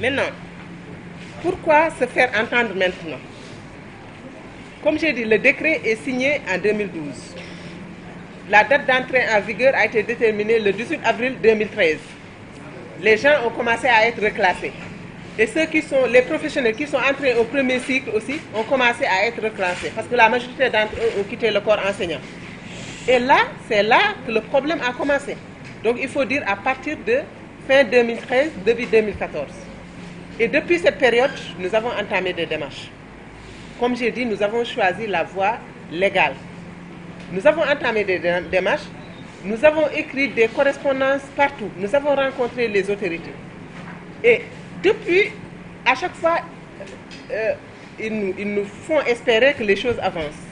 Maintenant, pourquoi se faire entendre maintenant? Comme j'ai dit, le décret est signé en 2012. La date d'entrée en vigueur a été déterminée le 18 avril 2013. Les gens ont commencé à être reclassés. Et les professionnels qui sont entrés au premier cycle aussi ont commencé à être reclassés parce que la majorité d'entre eux ont quitté le corps enseignant. Et là, c'est là que le problème a commencé. Donc il faut dire à partir de fin 2013, début 2014. Et depuis cette période, nous avons entamé des démarches. Comme j'ai dit, nous avons choisi la voie légale. Nous avons entamé des démarches, nous avons écrit des correspondances partout, nous avons rencontré les autorités. Et depuis, à chaque fois, ils nous font espérer que les choses avancent.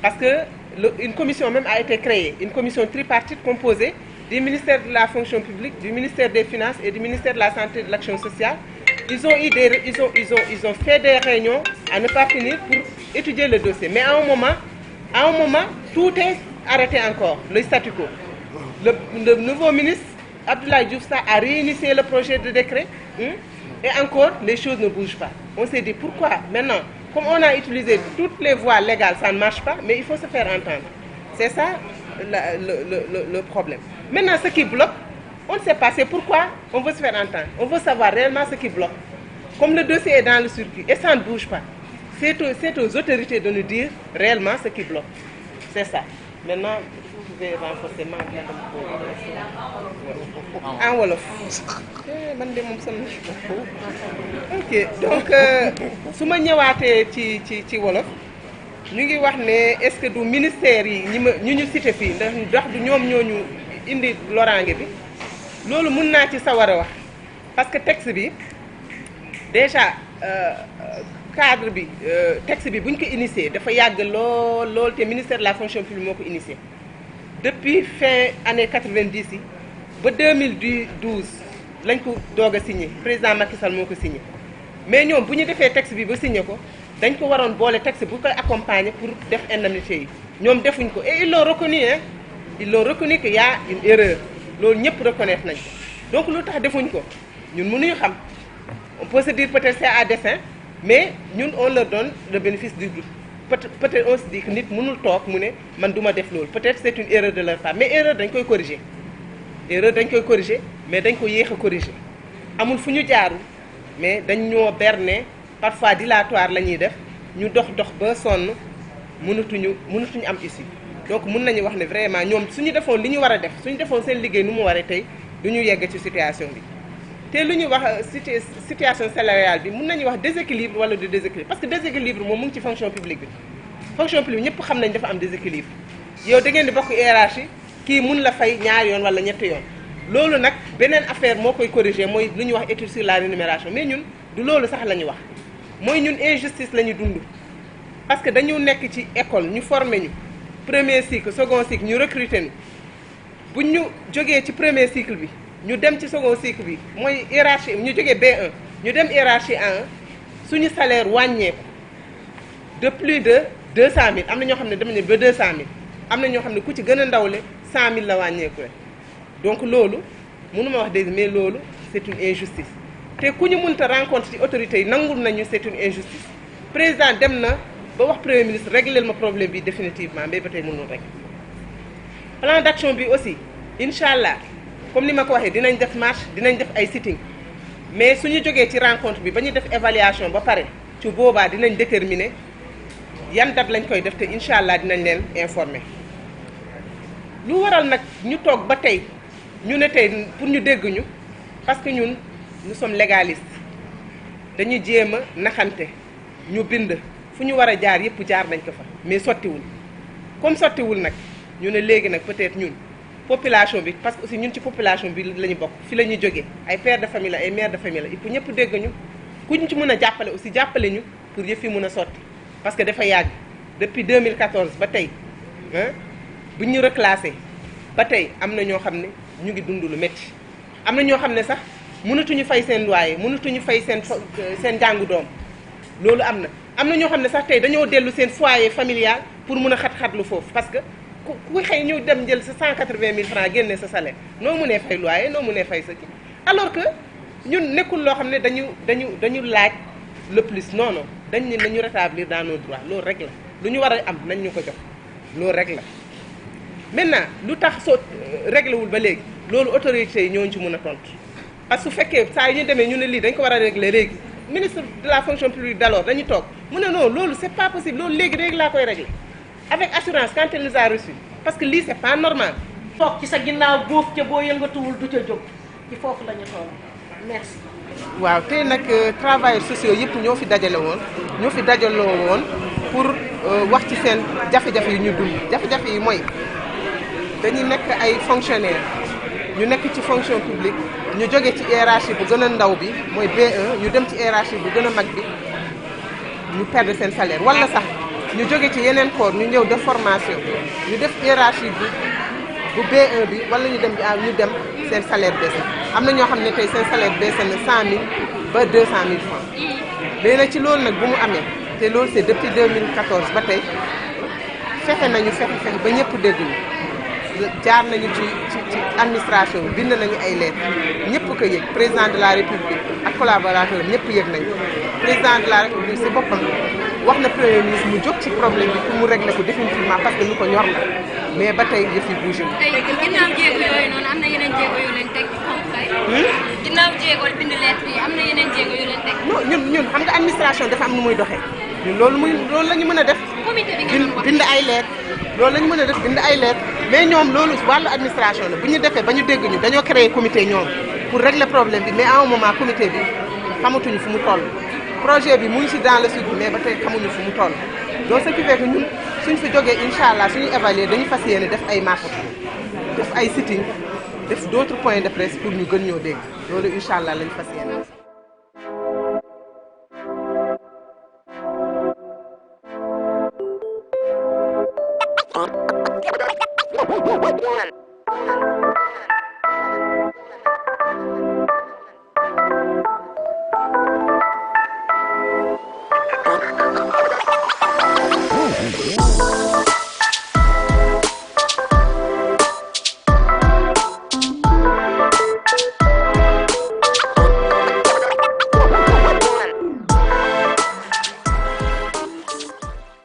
Parce qu'une commission même a été créée, une commission tripartite composée du ministère de la fonction publique, du ministère des Finances et du ministère de la Santé et de l'Action sociale. Ils ont fait des réunions à ne pas finir pour étudier le dossier. Mais à un moment, tout est arrêté encore, le statu quo. Le nouveau ministre, Abdoulaye Diouf Sarr, a réinitié le projet de décret. Et encore, les choses ne bougent pas. On s'est dit pourquoi maintenant, comme on a utilisé toutes les voies légales, ça ne marche pas, mais il faut se faire entendre. C'est ça le problème. Maintenant, ce qui bloque, on ne sait pas, c'est pourquoi on veut se faire entendre. On veut savoir réellement ce qui bloque. Comme le dossier est dans le circuit et ça ne bouge pas, c'est aux autorités de nous dire réellement ce qui bloque. C'est ça. Maintenant, vous pouvez renforcer en wolof. Ok, donc su ma ñëwaatee ci wolof ñu ngi wax ne est-ce que du ministère yi ñu cité fii ndax du ñoom ñooñu indi loraange bi loolu mun naa ci sawar a wax parce que texte bi déjà cadre bi texte bi bu ñu ko initié dafa yàgg lool te ministère de la fonction publique moo ko initié depuis fin année 90 yi ba 2012 lañ ko doog a signé président Macky Sall moo ko signé mais ñoom bu ñu defee texte bi ba signé ko dañ ko waroon boole texte bu koy accompagner pour def indemnité yi ñoom defuñ ko et ils l'ont reconnu hein ils l'ont reconnu qu'il y a une erreur loolu ñëpp reconnaître nañ ko donc lu tax defuñ ko ñun mënuñu xam on peut se dire peut-être c'est à dessein mais ñun on leur donne le bénéfice du doute peut-être on se dit que nit mënul toog mu ne man du ma def loolu peut-être c'est une erreur de leur part mais erreur dañ koy corriger mais dañ ko yéex a corriger amul fu ñu jaarul mais dañ ñoo berner parfois dilatoire la ñuy def ñu dox ba sonn mënatuñu am issue donc mën nañu wax ne vraiment ñoom suñu defoon li ñu war a def suñu defoon seen liggéey nu mu waree tey du ñu yegg ci situation bi te lu ñuy wax situation salariale bi mën nañu wax déséquilibre wala du déséquilibre parce que déséquilibre moom mu ngi ci fonction publique bi fonction publique ñëpp xam nañ dafa am déséquilibre yow da ngeen di bokk hiérarchie kii mun la fay ñaari yoon wala ñetti yoon loolu nag beneen affaire moo koy corriger mooy lu ñuy wax étude sur la rémunération mais ñun du loolu sax la ñu wax mooy ñun injustice la ñu dund parce que dañu nekk ci école ñu former ñu premier cycle second cycle ñu recruter ñu bu ñu jógee ci premier cycle bi ñu dem ci second cycle bi mooy hiérarchie ñu jógee B1 ñu dem hiérarchie A1 suñu salaire wàññeeku de plus de 200000 am na ñoo xam ne dem nañ ba 200000 am na ñoo xam ne ku ci gën a ndawle 100000 la wàññeeku rek donc loolu mënuma wax dégg mais loolu c'est une injustice te ku ñu mënta rencontre ci autorités yi nangul nañu c'est une injustice président dem na ba wax premier ministre régler ma problème bi définitivement mais ba tey mënul rek plan d'action bi aussi incha allah comme ni ma ko waxee dinañ def marche dinañ def ay sitting mais suñu jógee ci rencontre bi ba ñu def évaluation ba pare ci boobaa dinañ déterminer yan date lañ koy def te incha allah dinañ leen informer lu waral nag ñu toog ba tey ñu ne tey pour ñu dégg ñu parce que ñun nous sommes légalistes dañuy jéem a naxante ñu bind fu ñu war a jaar yëpp jaar nañ ko fa mais sottiwul comme sottiwul nag ñu ne léegi nag peut-être ñun population bi parce que aussi ñun ci population bi la ñu bokk fi la ñuy jógee ay pères de famille la ay mères de famille la il faut ñëpp dégg ñu ku ñu ci mën a jàppale aussi jàppale ñu pour yëf yi mën a sotti parce que dafa yàgg depuis 2014 ba tey bu ñu reclassé ba tey am na ñoo xam ne ñu ngi dund lu métti am na ñoo xam ne sax mënatuñu fay seen loyer mënatuñu fay seen njàngu doom loolu am na ñoo xam ne sax tey dañoo dellu seen foyer familial pour mën a xat-xatlu foofu parce que ku xëy ñu dem jël sa 180000 francs génne sa salaire noo mënee fay loyer noo mënee fay sa kii alors que ñun nekkul loo xam ne dañu laaj le plus non non dañ ne nañu rétablir dans nos droits loolu rek la lu ñu war a am nañ ñu ko jox loolu rek la. maintenant lu tax soo réglé wul ba léegi loolu autorités yi ñooñu ci mën a tontu parce que su fekkee saa yu ñu demee ñu ne lii dañ ko war a régler léegi ministre de la fonction publique d'alors dañu toog mu ne non loolu c'est pas possible loolu léegi laa koy régler avec assurance quand elle nous a reçu parce que lii c'est pas normal. toog ci sa ginnaaw góof ca boo yëngatuwul du ca jóg ci foofu la ñu toll merci. waaw tey nag travailleurs sociaux yëpp ñoo fi dajaloo woon pour wax ci seen jafe-jafe yi ñu dund jafe-jafe yi mooy dañu nekk ay fonctionnaires ñu nekk ci fonction publique ñu jóge ci hiérarchie bu gën a ndaw bi mooy B1 ñu dem ci hiérarchie bu gën a mag bi ñu perdre seen salaire wala sax ñu jóge ci yeneen corps ñu ñëw def formation ñu def hiérarchie bu B1 bi wala ñu dem seen salaire baissé am na ñoo xam ne tey seen salaire baissé na 100 000 ba 200 000 francs léegi nag ci loolu nag bu mu amee te loolu c'est depuis 2014 ba tey fexe ba ñëpp dégguñu jaar nañu ci administration bi bind nañu ay lettres ñëpp ko yëg président de la république ak collaborateur ñëpp yëg nañu président de la république si boppam wax na premier ministre mu jóg ci problème bi pour mu régler ko définitivement parce que lu ko ñor la mais ba tey yëf yi bougé na. tey ginnaaw jéego yooyu noonu am na yeneen jéego yu leen teg comme tey. ginnaaw jéego bind lettre yi am na yeneen jéego yu leen teg. non ñun xam nga administration dafa am nu muy doxee ñun loolu la ñu mën a def. comité bi ngeen bind ay lettres loolu la ñu mën a def bind ay lettres mais ñoom loolu wàllu administration la bu ñu defee ba ñu dégg ñu dañoo créer comité ñoom pour régler problème bi mais à un moment comité bi xamatuñu fu mu toll. projet bi mu ngi ci dans le sud mais ba tey xamuñu fu mu toll donc ce qui fait que ñun suñ fi jógee incha allah suñu évaluer dañu fas yéene def ay marche def ay sitting def d'autres points de presse pour ñu gën ñoo dégg loolu incha allah lañu fas yéene.